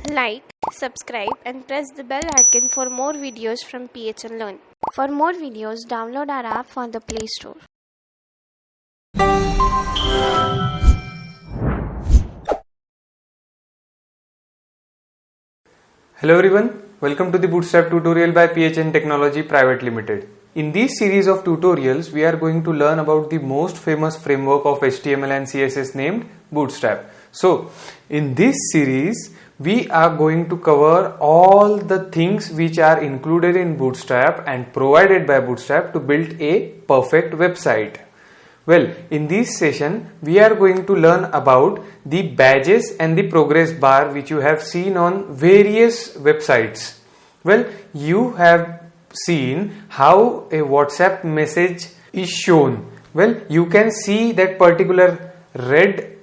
Like, subscribe and press the bell icon for more videos from PHN Learn. For more videos, download our app from the Play Store. Hello everyone, welcome to the Bootstrap tutorial by PHN Technology Private Limited. In this series of tutorials, we are going to learn about the most famous framework of HTML and CSS named Bootstrap. So, in this series, we are going to cover all the things which are included in Bootstrap and provided by Bootstrap to build a perfect website. Well, in this session, we are going to learn about the badges and the progress bar which you have seen on various websites. Well, you have seen how a WhatsApp message is shown. Well, you can see that particular red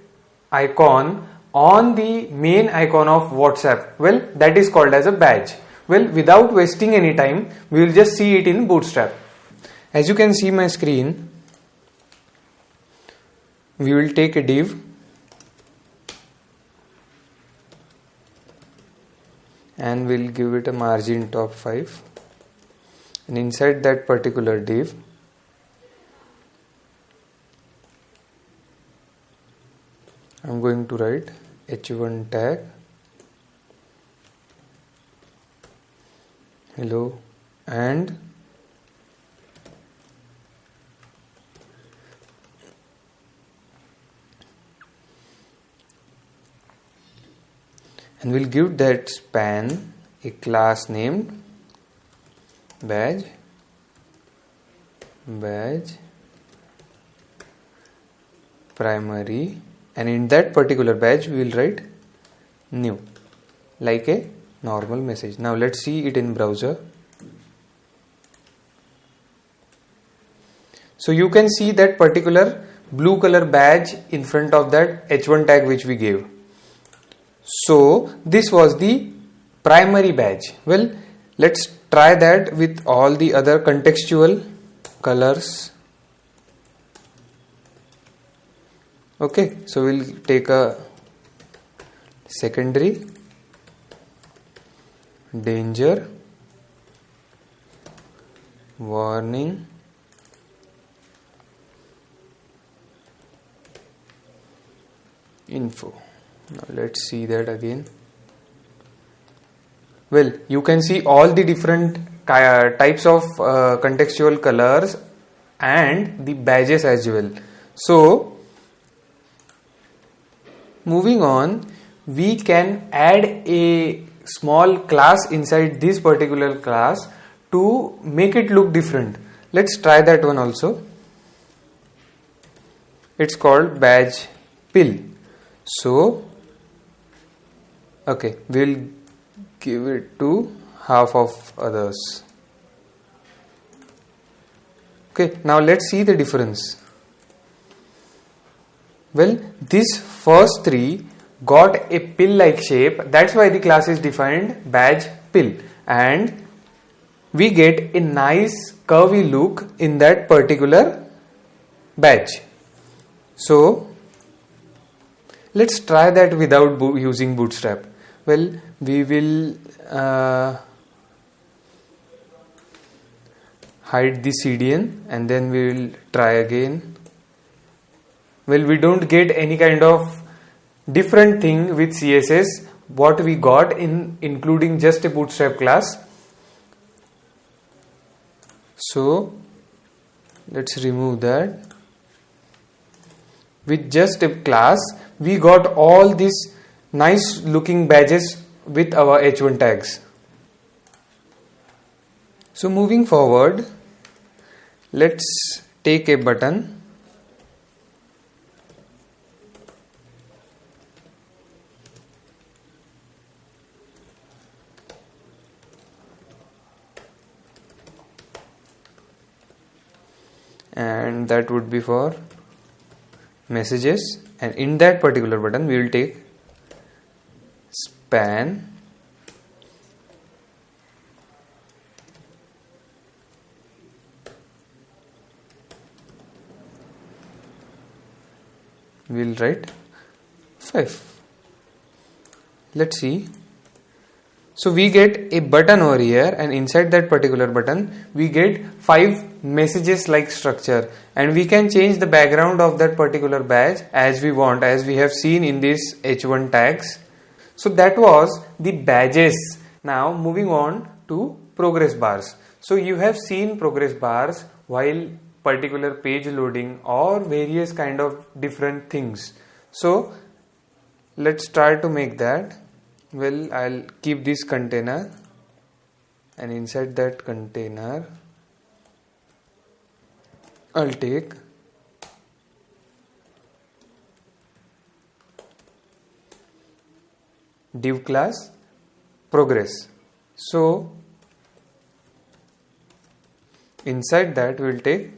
icon on the main icon of WhatsApp. Well, that is called as a badge. Well, without wasting any time, we will just see it in Bootstrap. As you can see my screen, we will take a div and we'll give it a margin top 5, and inside that particular div I'm going to write h1 tag hello and we'll give that span a class named badge primary, and in that particular badge we will write new like a normal message. Now let's see it in browser. So you can see that particular blue color badge in front of that h1 tag which we gave. So this was the primary badge. Well, let's try that with all the other contextual colors. Okay, so we'll take a secondary, danger, warning, info. Now let's see that again. Well, you can see all the different types of contextual colors and the badges as well. So moving on, we can add a small class inside this particular class to make it look different. Let's try that one also. It's called badge pill. So okay, we'll give it to half of others. Okay, now let's see the difference. Well, this first three got a pill like shape, that's why the class is defined badge pill, and we get a nice curvy look in that particular badge. So let's try that without using Bootstrap. Well, we will hide the CDN and then we will try again. Well, we don't get any kind of different thing with CSS what we got in including just a Bootstrap class. So let's remove that. With just a class, we got all these nice looking badges with our h1 tags. So moving forward, let's take a button and that would be for messages, and in that particular button we will take span we will write 5. Let's see So we get a button over here, and inside that particular button we get 5 messages like structure, and we can change the background of that particular badge as we want, as we have seen in this H1 tags. So that was the badges. Now moving on to progress bars. So you have seen progress bars while particular page loading or various kind of different things. So let's try to make that. Well, I'll keep this container, and inside that container I'll take div class progress. So inside that we'll take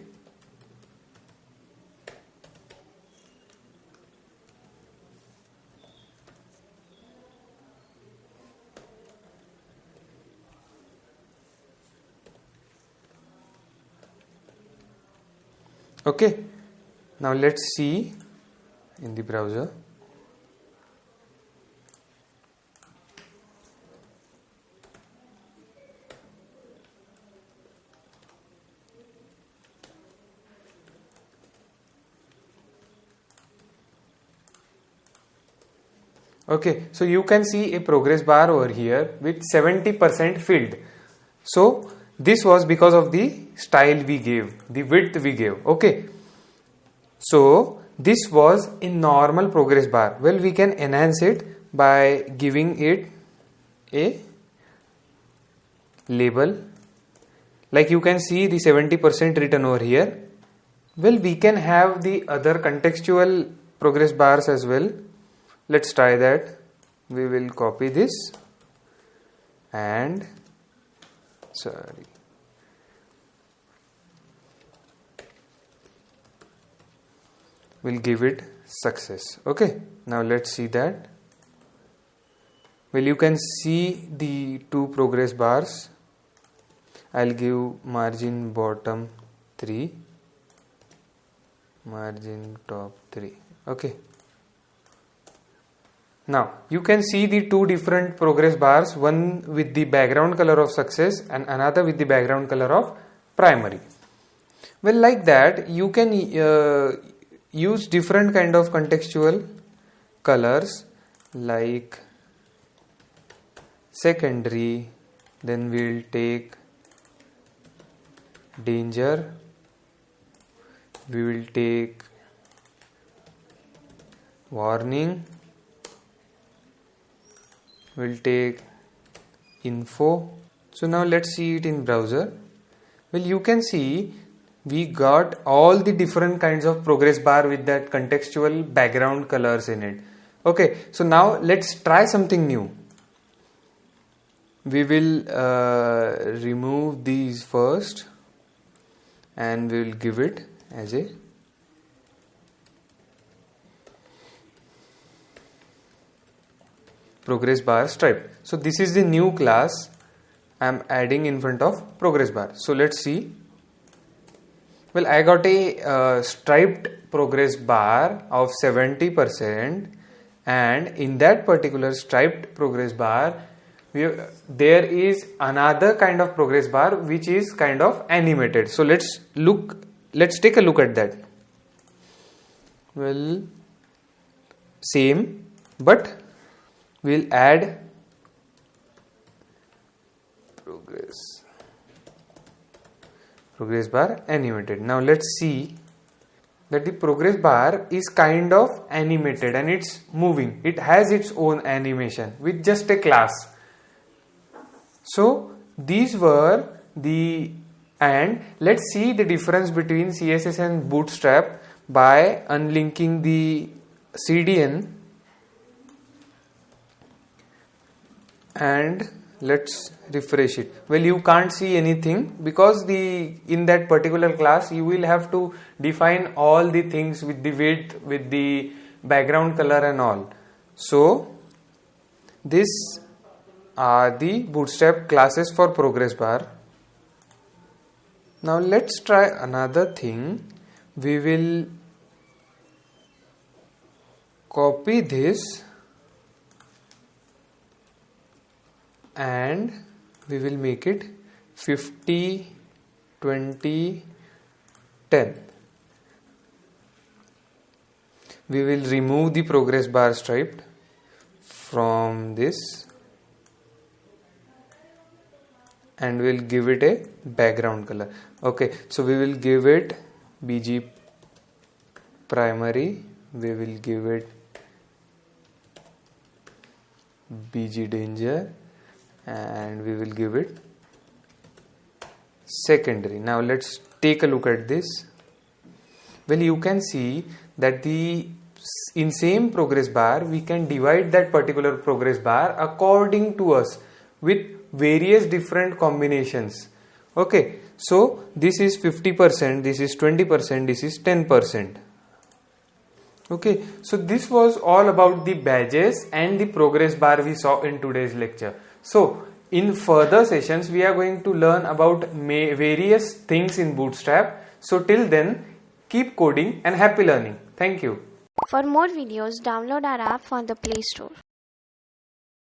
okay. Now let's see in the browser. Okay, so you can see a progress bar over here with 70% filled. So this was because of the style we gave, the width we gave. Okay, so this was a normal progress bar. Well, we can enhance it by giving it a label. Like you can see the 70% written over here. Well, we can have the other contextual progress bars as well. Let's try that. We will copy this and we'll give it success. Okay, now let's see that. Well, you can see the 2 progress bars. I'll give margin bottom 3, margin top 3. Okay. Now you can see the 2 different progress bars, one with the background color of success and another with the background color of primary. Well, like that you can use different kind of contextual colors like secondary, then we'll take danger, we will take warning, we'll take info. So now let's see it in browser. Well, you can see we got all the different kinds of progress bar with that contextual background colors in it. Okay, so now let's try something new. We will remove these first and we will give it as a progress bar stripe. So this is the new class I am adding in front of progress bar. So let's see. Well, I got a striped progress bar of 70%, and in that particular striped progress bar there is another kind of progress bar which is kind of animated. So let's take a look at that. Well, same, but we'll add progress bar animated. Now let's see that the progress bar is kind of animated and it's moving. It has its own animation with just a class. So these were the, and let's see the difference between CSS and Bootstrap by unlinking the CDN, and let's refresh it. Well, you can't see anything because in that particular class you will have to define all the things with the width, with the background color and all. So these are the Bootstrap classes for progress bar. Now let's try another thing. We will copy this and we will make it 50, 20, 10. We will remove the progress bar stripe from this and we'll give it a background color. Okay, so we will give it BG primary, we will give it BG danger, and we will give it secondary. Now let's take a look at this. Well, you can see that in same progress bar we can divide that particular progress bar according to us with various different combinations. Okay, so this is 50%, this is 20%, this is 10%. Okay, so this was all about the badges and the progress bar we saw in today's lecture. So in further sessions we are going to learn about various things in Bootstrap. So till then, keep coding and happy learning. Thank you. For more videos, download our app from the Play Store.